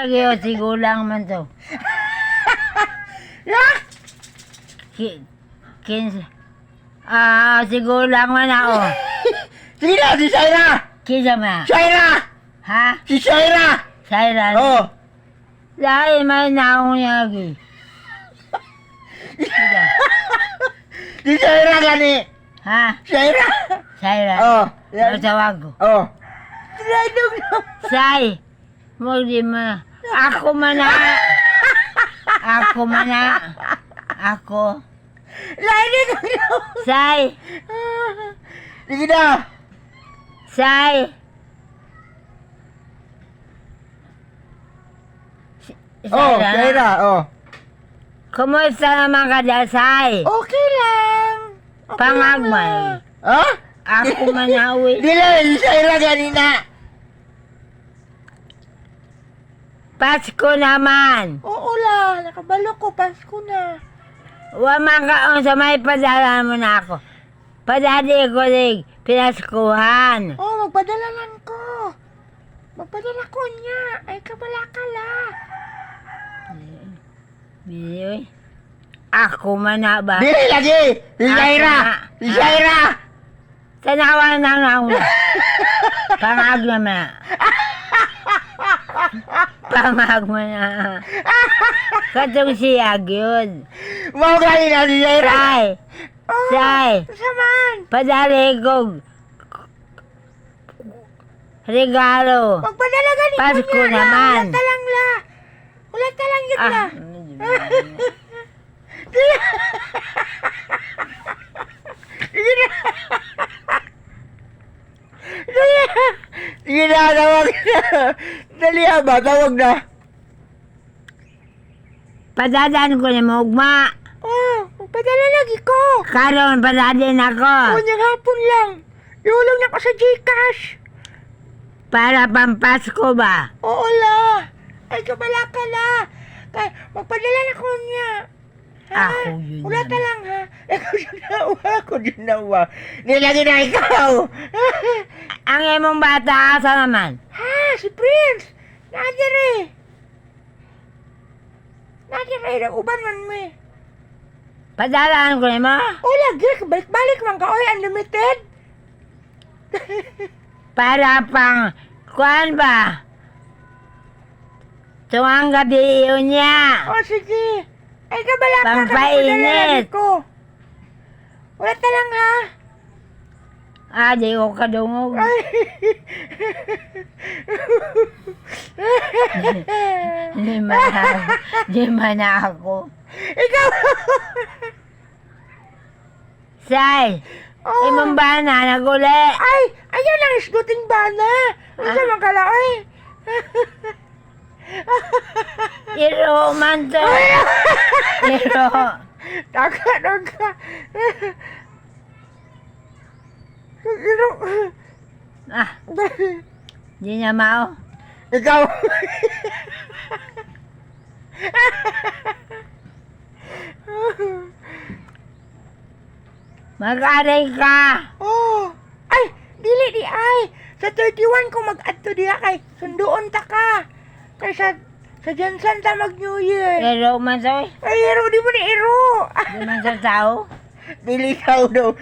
Lagi o sigulang man to. Kinsa. Sigulang man ako. Sige na, si Shaira! Kinsa man. Shaira! Ha? Si Shaira! Sayra. Oh! Dahil may naong yagi. Si Shaira gani! Ha? Shaira! Sayra. Oh! Matawag ko. Oh! Say. Mo di ma. Ako man na. Ako man na. Ako. Lagi ko Say. Sige na! Say. Oh! Shaira! Oh! Kumusta naman ka dyan, Say? Okay lang! Okay Pangagmay. lang. Ha? Ako man na uwi. Di lang, si Shaira ganina! Pasko naman. Oo lang, nakabalo ko, Pasko na. Waman ka sa may padala mo na ako. Padali ko rin pinaskuhan. Oh, magpadala lang ko. Magpadala ko niya. Ay, kabalakala. Bili, ako man na ba? Dili lagi! Si Ako Shaira! na. Si Shaira! Tanawa na nga mo. Pangag naman. Pangag mo na. Katong siyag yun. Mau gani na si Shaira! Say, Oh, say, saman! padali ko regalo. Magpadala gani ko Pasko niya. naman. Ulat lang la. Ulat lang yun la. Sige na. Sige na, tawag na. Dali ba, tawag na. Padadaan ko ni Mugma. Oh, magpadala lagi ko. Karon padadin ako. Kunyang hapon lang. Iulong na ko sa Gcash. Para pampasko ba? Oo la. Ay, kabala ka la. Kaya, magpadala na ko niya. Ha? Ako yun Ulat naman. lang ha. Ikaw yun nawa. Ako yun nawa. Nilagi na ikaw. Ang imong bata asa naman? Ha? Si Prince. Nadire. Nadire. Uban man mo eh. Padadaan ko ni mo? O lagi. Balik-balik man ka. Oy, unlimited. Para pang kuan ba? Tuwang gabi yun niya. O sige. Ay, kabala ka. Pampainit. Ko. Ulat na lang ha. Di ko kadungog. Ay. Di man ako. Ikaw. Say, Oh. imong bana naguli. Ay, ayaw lang isguting bana. Ano sa mga kala, oy? Iro man to. Iro. Daga. Iro. Di niya mao. Ikaw. Mag-aray ka. Oh. Ay, dili di ay. Sa 31 ko mag-adto diha kay sunduon ta ka. Kay sa Jensen ta mag New Year. Iro man to. Ay, iro di mo ni iro. Di man sa tao. Dili ikaw daw.